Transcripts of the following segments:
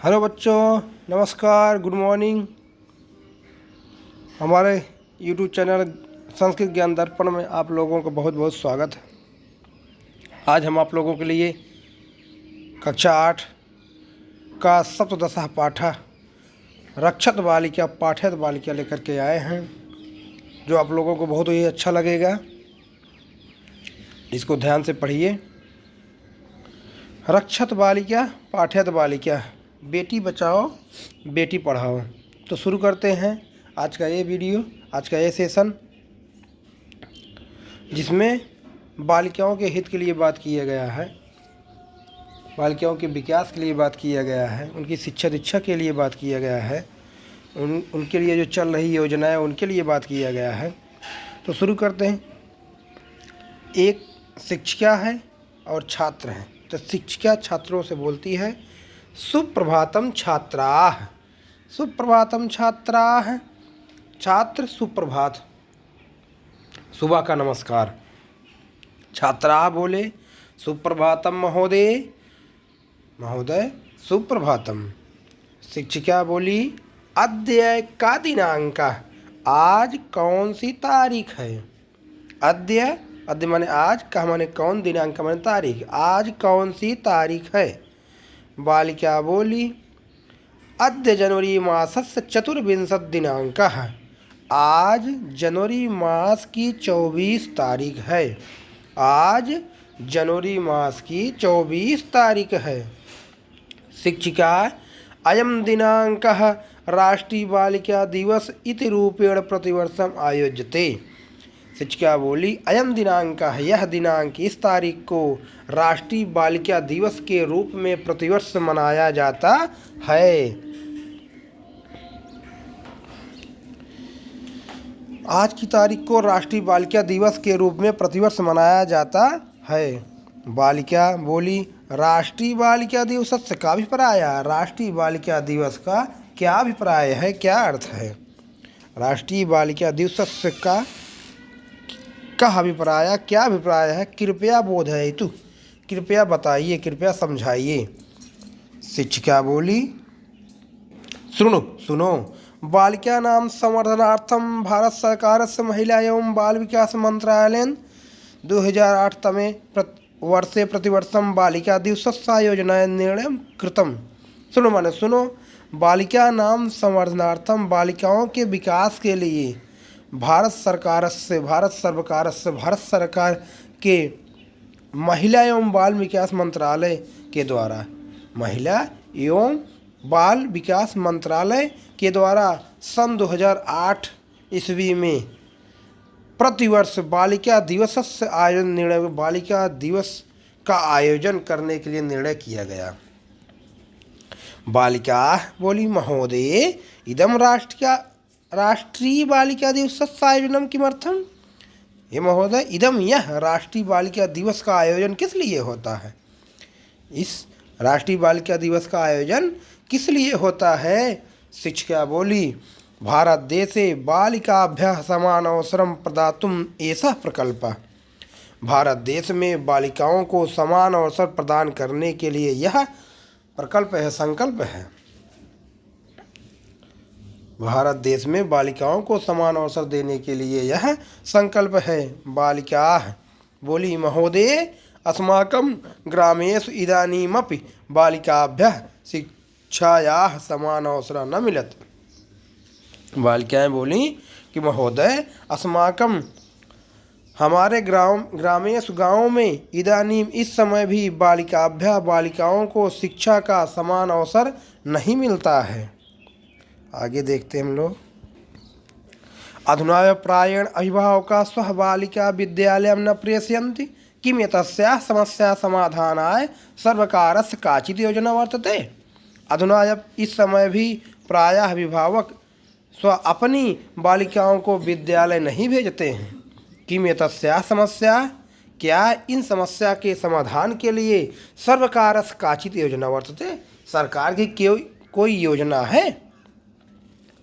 Hello बच्चों, नमस्कार, good morning. हमारे यूट्यूब चैनल संस्कृत ज्ञान दर्पण में आप लोगों का बहुत बहुत स्वागत है। आज हम आप लोगों के लिए कक्षा 8 का सप्तदशः पाठ रक्षत बालिका पाठ्यत बालिका लेकर के आए हैं, जो आप लोगों को बहुत ही अच्छा लगेगा। इसको ध्यान से पढ़िए। रक्षत बालिका पाठ्यत बालिका, बेटी बचाओ बेटी पढ़ाओ। तो शुरू करते हैं आज का ये वीडियो, आज का ये सेशन, जिसमें बालिकाओं के हित के लिए बात किया गया है, बालिकाओं के विकास के लिए बात किया गया है, उनकी शिक्षा दीक्षा के लिए बात किया गया है, उनके लिए जो चल रही योजना है उनके लिए बात किया गया है। तो शुरू करते हैं। एक शिक्षिका है और छात्र हैं। तो शिक्षिका छात्रों से बोलती है, सुप्रभातम छात्राः। सुप्रभातम छात्राः, छात्र सुप्रभात, सुबह का नमस्कार। छात्राः बोले, सुप्रभातम महोदय, महोदय सुप्रभातम। शिक्षिका बोली, अद्य का दिनांक, आज कौन सी तारीख है। अद्य, अद्य माने आज, का माने कौन, दिनांक माने तारीख, आज कौन सी तारीख है। बालिका बोली, अद्य जनवरी मासस्य 24 दिनांकः, आज जनवरी मास की 24 तारीख है। आज जनवरी मास की 24 तारीख है। शिक्षिका, अयं दिनांकः राष्ट्रीय बालिका दिवस इति रूपेण प्रतिवर्षम आयोज्यते। शिक्षिका बोली, अयम दिनांक है, यह दिनांक, इस तारीख को राष्ट्रीय बालिका दिवस के रूप में प्रतिवर्ष मनाया जाता है। आज की तारीख को राष्ट्रीय बालिका दिवस के रूप में प्रतिवर्ष मनाया जाता है। बालिका बोली, राष्ट्रीय बालिका दिवस से का अभिप्राय, राष्ट्रीय बालिका दिवस का क्या अभिप्राय है, क्या अर्थ है। राष्ट्रीय बालिका दिवस का अभिप्राय, क्या अभिप्राय है, कृपया बोधयतु, कृपया बताइए, कृपया समझाइए। शिक्षिका बोली, सुनो सुनो, बालिका नाम संवर्धनार्थम भारत सरकार से महिला एवं बाल विकास मंत्रालयन 2008 तमे वर्षे प्रतिवर्षम बालिका दिवसस्य आयोजनाय निर्णय कृतम। सुनो माने सुनो, बालिका नाम संवर्धनार्थम, बालिकाओं के विकास के लिए भारत सरकार के महिला एवं बाल विकास मंत्रालय के द्वारा, महिला एवं बाल विकास मंत्रालय के द्वारा सन 2008 ईस्वी में प्रतिवर्ष बालिका दिवस से आयोजन निर्णय, बालिका दिवस का आयोजन करने के लिए निर्णय किया गया। बालिका बोली, महोदय इदम राष्ट्रीय बालिका दिवस आयोजनम किमर्थम। ये महोदय, इदम, यह राष्ट्रीय बालिका दिवस का आयोजन किस लिए होता है। इस राष्ट्रीय बालिका दिवस का आयोजन किस लिए होता है। शिक्षिका बोली, भारत देशे बालिकाभ्यः समान अवसरम प्रदातुम एषः प्रकल्पः। भारत देश में बालिकाओं को समान अवसर प्रदान करने के लिए यह प्रकल्प है, संकल्प है। भारत देश में बालिकाओं को समान अवसर देने के लिए यह संकल्प है। बालिका बोली, महोदय अस्माकं ग्रामेषु इदानीमपि बालिकाभ्यः शिक्षायाः समान अवसरः न मिलत्। बालिकाएं बोली कि महोदय, अस्माकं, हमारे ग्रामेषु गाँव में, इदानीम इस समय भी, बालिकाभ्यः बालिकाओं को शिक्षा का समान अवसर नहीं मिलता है। आगे देखते हैं हम लोग। अधुना प्रायेण अभिभावकाः स्वः बालिका विद्यालयं न प्रेषयन्ति, किम एतस्याः समस्या समाधानाय सर्वकारस्य काचित् योजना वर्तते। अधुना इस समय भी प्रायः अभिभावक अपनी बालिकाओं को विद्यालय नहीं भेजते हैं। किम एतस्याः समस्या, क्या इन समस्या के समाधान के लिए सर्वकारस्य काचित् योजना वर्तते, सरकार की कोई योजना है।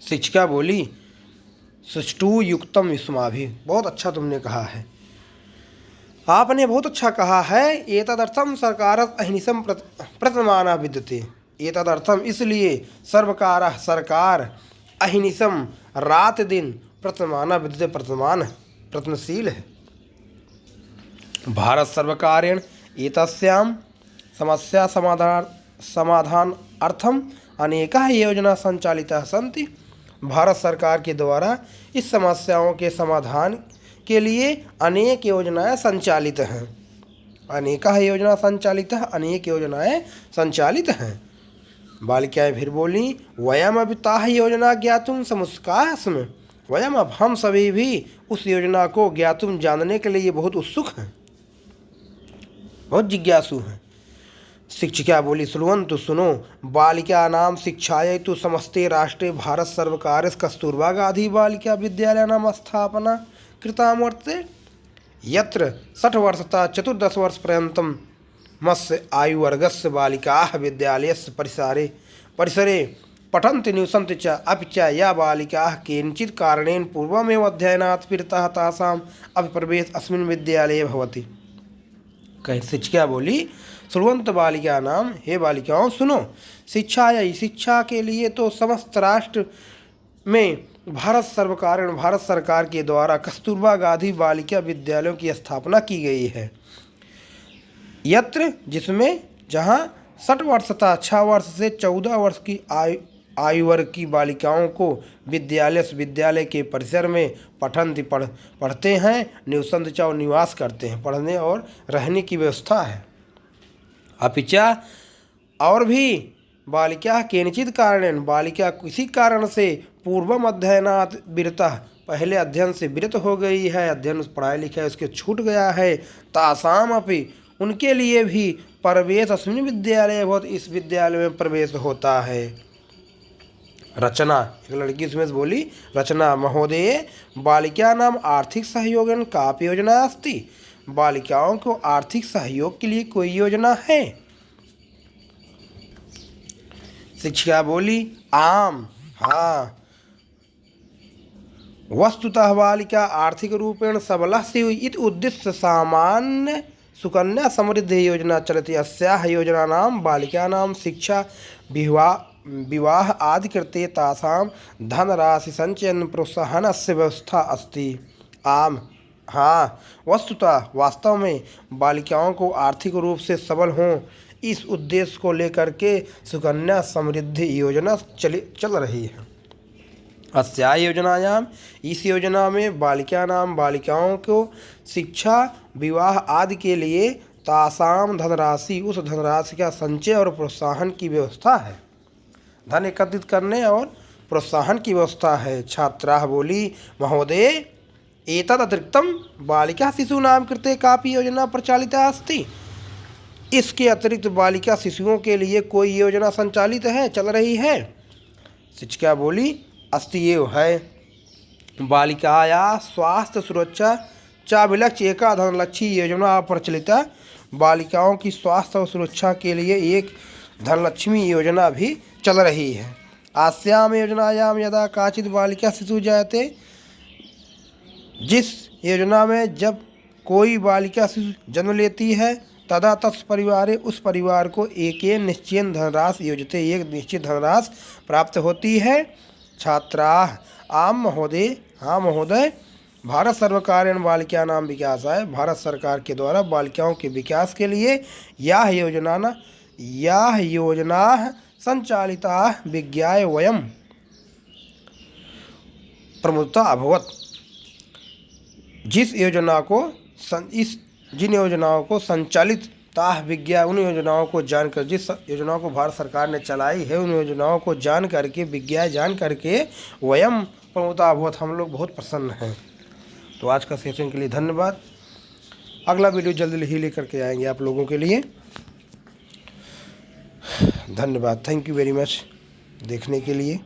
शिक्षिका बोली, सुष्ठु युक्तम युष्माभि, बहुत अच्छा तुमने कहा है, आपने बहुत अच्छा कहा है। एतदर्थम सरकार अहिनिशम प्रतमाना विद्यते, एतदर्थम इसलिए सर्वकारः सरकार अहिनिशम रात दिन प्रतमान विद्युत प्रतमान प्रयत्नशील है। भारत सर्वकारेण एतस्यां समस्या समाधानार्थम अनेकाः योजनाः संचालिताः सन्ति। भारत सरकार के द्वारा इस समस्याओं के समाधान के लिए अनेक योजनाएं संचालित हैं। अनेकाः योजना संचालित हैं। बालिकाएं फिर बोली, वयम अब ताः योजना ज्ञातुम समुत्सुकाः स्म। वयम अब हम सभी भी उस योजना को ज्ञातुम जानने के लिए बहुत उत्सुक हैं, बहुत जिज्ञासु हैं। शिक्षिका बोली, श्रुण्वन्तु सुनो, बालिका नाम शिक्षायै तु समस्ते राष्ट्रे भारत सर्वकार कस्तूरबा गांधी बालिका विद्यालयानां स्थापना कृता वर्तते, यत्र 60 वर्षतः 14 वर्षपर्यन्तं मस्य आयुवर्गस्य बालिकाः विद्यालयस्य परिसरे पठन्ति निवसन्ति च, अपि च या बालिकाः केनचित् कारणेन पूर्वमेव अध्ययनात् विरताः तासाम् अपि प्रवेशः अस्मिन् विद्यालये भवति। शिक्षिका बोली, श्रुण्वन्तु बालिका नाम, हे बालिकाओं सुनो, शिक्षा के लिए तो समस्त राष्ट्र में भारत सरकार के द्वारा कस्तूरबा गांधी बालिका विद्यालयों की स्थापना की गई है। यत्र जिसमें जहाँ 60 वर्ष तथा 6 वर्ष से 14 वर्ष की आयु वर्ग की बालिकाओं को विद्यालय के परिसर में पढ़ते हैं, निवसन्ति च और निवास करते हैं, पढ़ने और रहने की व्यवस्था है। अपिचा और भी बालिका केनचित् कारणेन, बालिका किसी कारण से पूर्वम अध्ययनात् विरतः, पहले अध्ययन से विरत हो गई है, अध्ययन पढ़ाई लिखाई उसके छूट गया है, तासाम अपि उनके लिए भी प्रवेश अस्मिन् विद्यालय बहुत, इस विद्यालय में प्रवेश होता है। रचना, एक लड़की उसमें बोली, रचना महोदय बालिका नाम आर्थिक सहयोगन कापि योजना अस्ति। बालिकाओं को आर्थिक सहयोग के लिए कोई योजना है? शिक्षिका बोली, आम, हाँ, वस्तुतः बालिका आर्थिक रूपेण सबला स्युः इति उद्देश्य सामान्य सुकन्या समृद्धि योजना चलति। अस्याः योजनानां बालिकानां शिक्षा विवाह आदि कृते तासां धनराशि संचयन प्रोत्साहनस्य व्यवस्था अस्ति। आम, हाँ, वस्तुतः वास्तव में बालिकाओं को आर्थिक रूप से सबल हों, इस उद्देश्य को लेकर के सुकन्या समृद्धि योजना चल रही है। अस्या योजनायाम, इस योजना में बालिकाओं को शिक्षा विवाह आदि के लिए तासाम धनराशि, उस धनराशि का संचय और प्रोत्साहन की व्यवस्था है। धन एकत्रित करने और प्रोत्साहन की व्यवस्था है। छात्रा बोली, महोदय एतद् अतिरिक्तम बालिका शिशूनां कृते कापि योजना प्रचालिता अस्ति। इसके अतिरिक्त बालिका शिशुओं के लिए कोई योजना संचालित है, चल रही है? शिक्षिका बोली, अस्ति एव है। बालिकाया स्वास्थ्य सुरक्षा चाभिलक्ष्य एका धनलक्ष्मी योजना प्रचलिता। बालिकाओं की स्वास्थ्य और सुरक्षा के लिए एक धनलक्ष्मी योजना भी चल रही है। अस्याम योजनायाम यदा काचित् बालिका शिशु जायते, जिस योजना में जब कोई बालिका शिशु जन्म लेती है, तदा तस् परिवारे, उस परिवार को एक निश्चित धनराशि योजते, एक निश्चित धनराशि प्राप्त होती है। छात्रा, आम महोदय, हाँ महोदय, भारत सरकारेण बालिकानां विकासाय, भारत सरकार के द्वारा बालिकाओं के विकास के लिए यह योजना संचालिता विज्ञाय वयम प्रमुखता अभवत। जिन योजनाओं को संचालित विज्ञा, उन योजनाओं को जानकर, जिस योजनाओं को भारत सरकार ने चलाई है, उन योजनाओं को जान करके, विज्ञा जान करके वयम प्रमुखता अभवत, हम लोग बहुत प्रसन्न हैं। तो आज का सेशन के लिए धन्यवाद। अगला वीडियो जल्दी ही लेकर के आएंगे आप लोगों के लिए। धन्यवाद, थैंक यू वेरी मच देखने के लिए।